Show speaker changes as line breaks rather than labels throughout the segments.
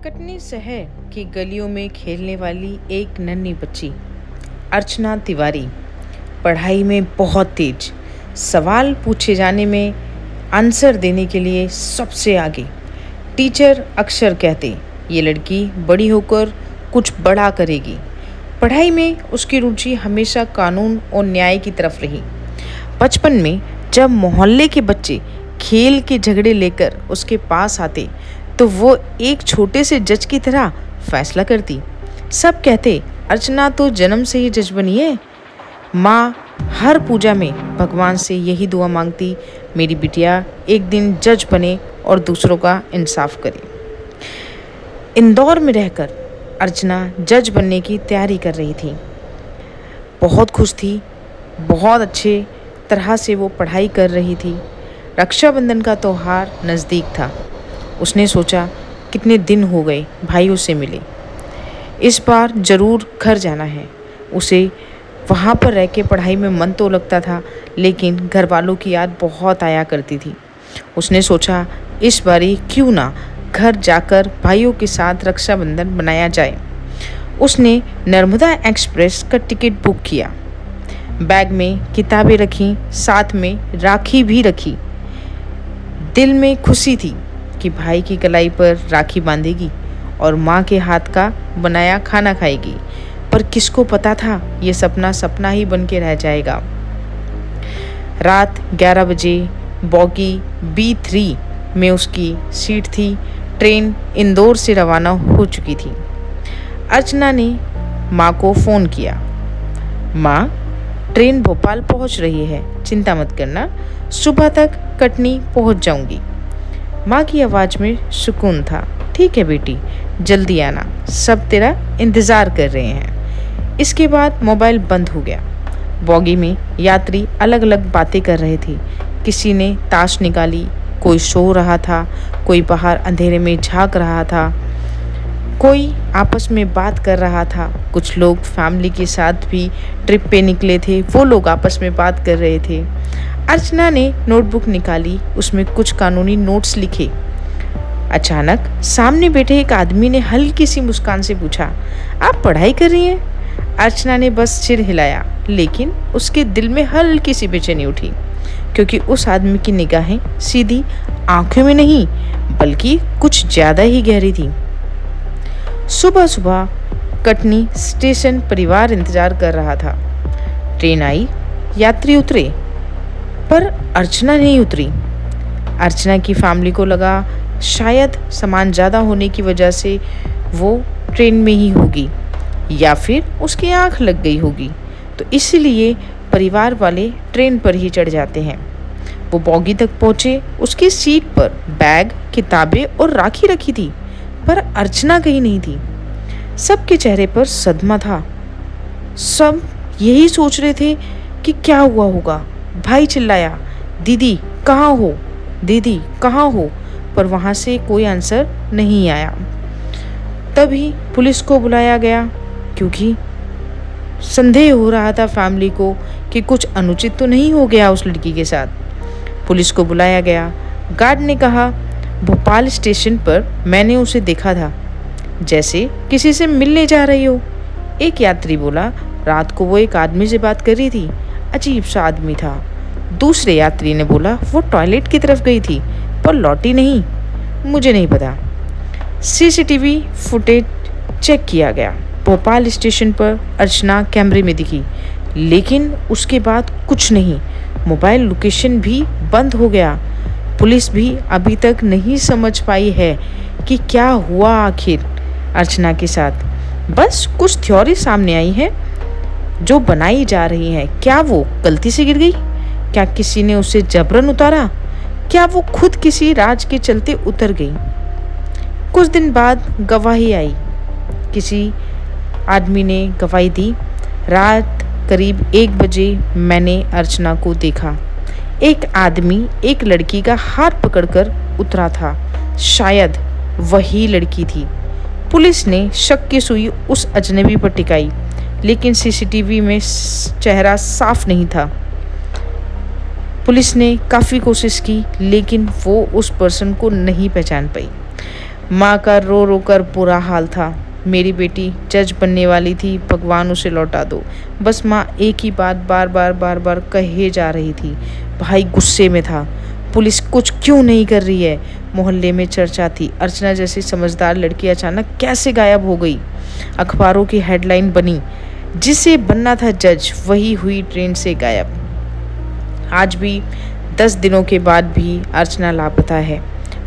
कटनी शहर की गलियों में खेलने वाली एक नन्ही बच्ची अर्चना तिवारी पढ़ाई में बहुत तेज, सवाल पूछे जाने में आंसर देने के लिए सबसे आगे। टीचर अक्सर कहते ये लड़की बड़ी होकर कुछ बड़ा करेगी। पढ़ाई में उसकी रुचि हमेशा कानून और न्याय की तरफ रही। बचपन में जब मोहल्ले के बच्चे खेल के झगड़े लेकर उसके पास आते तो वो एक छोटे से जज की तरह फैसला करती। सब कहते अर्चना तो जन्म से ही जज बनी है। माँ हर पूजा में भगवान से यही दुआ मांगती, मेरी बिटिया एक दिन जज बने और दूसरों का इंसाफ करे। इंदौर में रहकर अर्चना जज बनने की तैयारी कर रही थी। बहुत खुश थी, बहुत अच्छे तरह से वो पढ़ाई कर रही थी। रक्षाबंधन का त्यौहार नज़दीक था। उसने सोचा कितने दिन हो गए भाइयों से मिले, इस बार ज़रूर घर जाना है। उसे वहाँ पर रह के पढ़ाई में मन तो लगता था, लेकिन घर वालों की याद बहुत आया करती थी। उसने सोचा इस बारी क्यों ना घर जाकर भाइयों के साथ रक्षाबंधन बनाया जाए। उसने नर्मदा एक्सप्रेस का टिकट बुक किया। बैग में किताबें रखीं, साथ में राखी भी रखी। दिल में खुशी थी कि भाई की कलाई पर राखी बांधेगी और माँ के हाथ का बनाया खाना खाएगी। पर किसको पता था ये सपना सपना ही बन के रह जाएगा। रात 11 बजे बॉगी B3 में उसकी सीट थी। ट्रेन इंदौर से रवाना हो चुकी थी। अर्चना ने माँ को फ़ोन किया, माँ ट्रेन भोपाल पहुँच रही है, चिंता मत करना, सुबह तक कटनी पहुँच जाऊँगी। माँ की आवाज़ में सुकून था। ठीक है बेटी, जल्दी आना, सब तेरा इंतज़ार कर रहे हैं। इसके बाद मोबाइल बंद हो गया। बॉगी में यात्री अलग अलग बातें कर रहे थे। किसी ने ताश निकाली, कोई सो रहा था, कोई बाहर अंधेरे में झांक रहा था, कोई आपस में बात कर रहा था। कुछ लोग फैमिली के साथ भी ट्रिप पे निकले थे, वो लोग आपस में बात कर रहे थे। अर्चना ने नोटबुक निकाली, उसमें कुछ कानूनी नोट्स लिखे। अचानक सामने बैठे एक आदमी ने हल्की सी मुस्कान से पूछा, आप पढ़ाई कर रही हैं? अर्चना ने बस सिर हिलाया, लेकिन उसके दिल में हल्की सी बेचैनी उठी, क्योंकि उस आदमी की निगाहें सीधी आंखों में नहीं बल्कि कुछ ज़्यादा ही गहरी थी। सुबह सुबह कटनी स्टेशन परिवार इंतजार कर रहा था। ट्रेन आई, यात्री उतरे, पर अर्चना नहीं उतरी। अर्चना की फैमिली को लगा शायद सामान ज़्यादा होने की वजह से वो ट्रेन में ही होगी, या फिर उसकी आंख लग गई होगी, तो इसलिए परिवार वाले ट्रेन पर ही चढ़ जाते हैं। वो बॉगी तक पहुँचे। उसकी सीट पर बैग, किताबें और राखी रखी थी, पर अर्चना कहीं नहीं थी। सबके चेहरे पर सदमा था। सब यही सोच रहे थे कि क्या हुआ होगा। भाई चिल्लाया, दीदी कहाँ हो, दीदी कहाँ हो, पर वहाँ से कोई आंसर नहीं आया। तभी पुलिस को बुलाया गया, क्योंकि संदेह हो रहा था फैमिली को कि कुछ अनुचित तो नहीं हो गया उस लड़की के साथ। पुलिस को बुलाया गया। गार्ड ने कहा, भोपाल स्टेशन पर मैंने उसे देखा था, जैसे किसी से मिलने जा रही हो। एक यात्री बोला, रात को वो एक आदमी से बात कर रही थी, अजीब सा आदमी था। दूसरे यात्री ने बोला, वो टॉयलेट की तरफ गई थी पर लौटी नहीं, मुझे नहीं पता। CCTV फुटेज चेक किया गया। भोपाल स्टेशन पर अर्चना कैमरे में दिखी, लेकिन उसके बाद कुछ नहीं। मोबाइल लोकेशन भी बंद हो गया। पुलिस भी अभी तक नहीं समझ पाई है कि क्या हुआ आखिर अर्चना के साथ। बस कुछ थ्योरी सामने आई है जो बनाई जा रही हैं। क्या वो गलती से गिर गई? क्या किसी ने उसे जबरन उतारा? क्या वो खुद किसी राज के चलते उतर गई? कुछ दिन बाद गवाही आई। किसी आदमी ने गवाही दी, रात करीब 1 बजे मैंने अर्चना को देखा। एक आदमी एक लड़की का हाथ पकड़कर उतरा था, शायद वही लड़की थी। पुलिस ने शक की सुई उस अजनबी पर टिकाई, लेकिन CCTV में चेहरा साफ नहीं था। पुलिस ने काफ़ी कोशिश की, लेकिन वो उस पर्सन को नहीं पहचान पाई। माँ का रो रो कर बुरा हाल था। मेरी बेटी जज बनने वाली थी, भगवान उसे लौटा दो। बस माँ एक ही बात बार बार कहे जा रही थी। भाई गुस्से में था। पुलिस कुछ क्यों नहीं कर रही है? मोहल्ले में चर्चा थी, अर्चना जैसी समझदार लड़की अचानक कैसे गायब हो गई। अखबारों की हेडलाइन बनी, जिसे बनना था जज वही हुई ट्रेन से गायब। आज भी 10 दिनों के बाद भी अर्चना लापता है।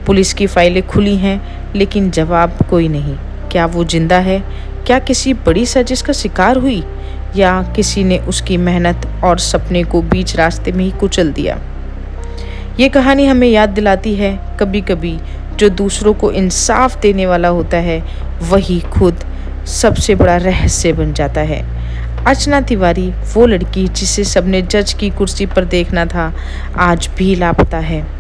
पुलिस की फाइलें खुली हैं, लेकिन जवाब कोई नहीं। क्या वो जिंदा है? क्या किसी बड़ी साजिश का शिकार हुई, या किसी ने उसकी मेहनत और सपने को बीच रास्ते में ही कुचल दिया? ये कहानी हमें याद दिलाती है, कभी कभी जो दूसरों को इंसाफ देने वाला होता है वही खुद सबसे बड़ा रहस्य बन जाता है। अर्चना तिवारी, वो लड़की जिसे सबने जज की कुर्सी पर देखना था, आज भी लापता है।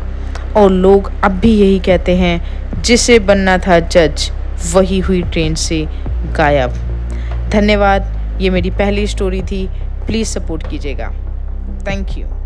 और लोग अब भी यही कहते हैं, जिसे बनना था जज वही हुई ट्रेन से गायब। धन्यवाद। ये मेरी पहली स्टोरी थी। प्लीज़ सपोर्ट कीजिएगा। Thank you.